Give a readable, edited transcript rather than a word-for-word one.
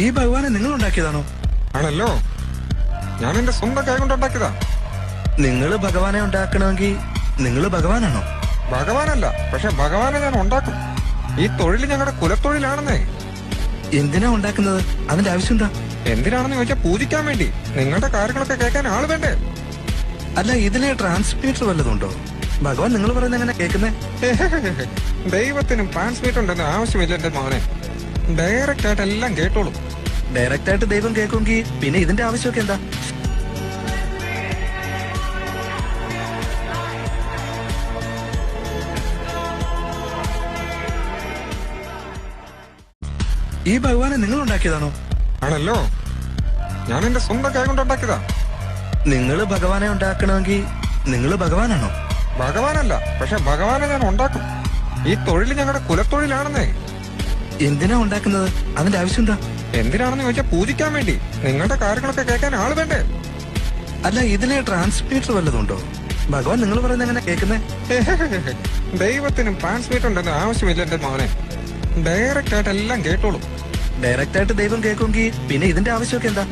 ഈ ഭഗവാനെ നിങ്ങൾ ഉണ്ടാക്കിയതാണോ? ആണല്ലോ, ഞാൻ എന്റെ സ്വന്തം കൈ കൊണ്ട് ഉണ്ടാക്കിയതാ. നിങ്ങൾ ഭഗവാനെ ഉണ്ടാക്കണമെങ്കിൽ നിങ്ങൾ ഭഗവാനാണോ? ഭഗവാനല്ല, പക്ഷെ ഭഗവാനെ ഞാൻ ഉണ്ടാക്കും. ഈ തൊഴിൽ ഞങ്ങളുടെ കുലത്തൊഴിലാണെന്നേ. എന്തിനാ ഉണ്ടാക്കുന്നത്? അതിന്റെ ആവശ്യം എന്താ? എന്തിനാണെന്ന് ചോദിച്ചാൽ പൂജിക്കാൻ വേണ്ടി. നിങ്ങളുടെ കാര്യങ്ങളൊക്കെ കേൾക്കാൻ ആള് വേണ്ടേ? അല്ല, ഇതിന് ട്രാൻസ്മീറ്റർ വല്ലതുണ്ടോ? ഭഗവാൻ നിങ്ങൾ പറയുന്നത് എങ്ങനെ കേൾക്കുന്നേ? ദൈവത്തിനും ട്രാൻസ്മീറ്റർ ഉണ്ടെന്ന് ആവശ്യമില്ല എന്റെ മോനെ. ഡയറക്റ്റ് ആയിട്ട് എല്ലാം കേട്ടോളൂ. ഡയറക്റ്റ് ആയിട്ട് ദൈവം കേൾക്കുമെങ്കിൽ പിന്നെ ഇതിന്റെ ആവശ്യമൊക്കെ എന്താ? ഈ ഭഗവാനെ നിങ്ങൾ ഉണ്ടാക്കിയതാണോ? ആണല്ലോ, ഞാൻ എന്റെ സ്വന്തം കൈ കൊണ്ട് ഉണ്ടാക്കിയതാ. നിങ്ങൾ ഭഗവാനെ ഉണ്ടാക്കണമെങ്കിൽ നിങ്ങൾ ഭഗവാനാണോ? ഭഗവാനല്ല, പക്ഷെ ഭഗവാനെ ഞാൻ ഉണ്ടാക്കും. ഈ തൊഴിൽ ഞങ്ങളുടെ കുലത്തൊഴിലാണെന്നേ. എന്തിനാ ഉണ്ടാക്കുന്നത്? അതിന്റെ ആവശ്യം എന്താ? എന്തിനാണെന്ന് ചോദിച്ചാൽ പൂജിക്കാൻ വേണ്ടി. നിങ്ങളുടെ കാര്യങ്ങളൊക്കെ കേൾക്കാൻ ആള് വേണ്ടേ? അല്ല, ഇതിന് ട്രാൻസ്മീറ്റർ വല്ലതുണ്ടോ? ഭഗവാൻ നിങ്ങൾ പറയുന്നത് എങ്ങനെ കേൾക്കുന്നേ? ദൈവത്തിനും ട്രാൻസ്മീറ്റർ ഉണ്ടെന്ന് ആവശ്യമില്ല എന്റെ മോനെ. ഡയറക്റ്റ് ആയിട്ട് എല്ലാം കേട്ടോളൂ. ഡയറക്റ്റ് ആയിട്ട് ദൈവം കേൾക്കുമെങ്കിൽ പിന്നെ ഇതിന്റെ ആവശ്യമൊക്കെ എന്താ?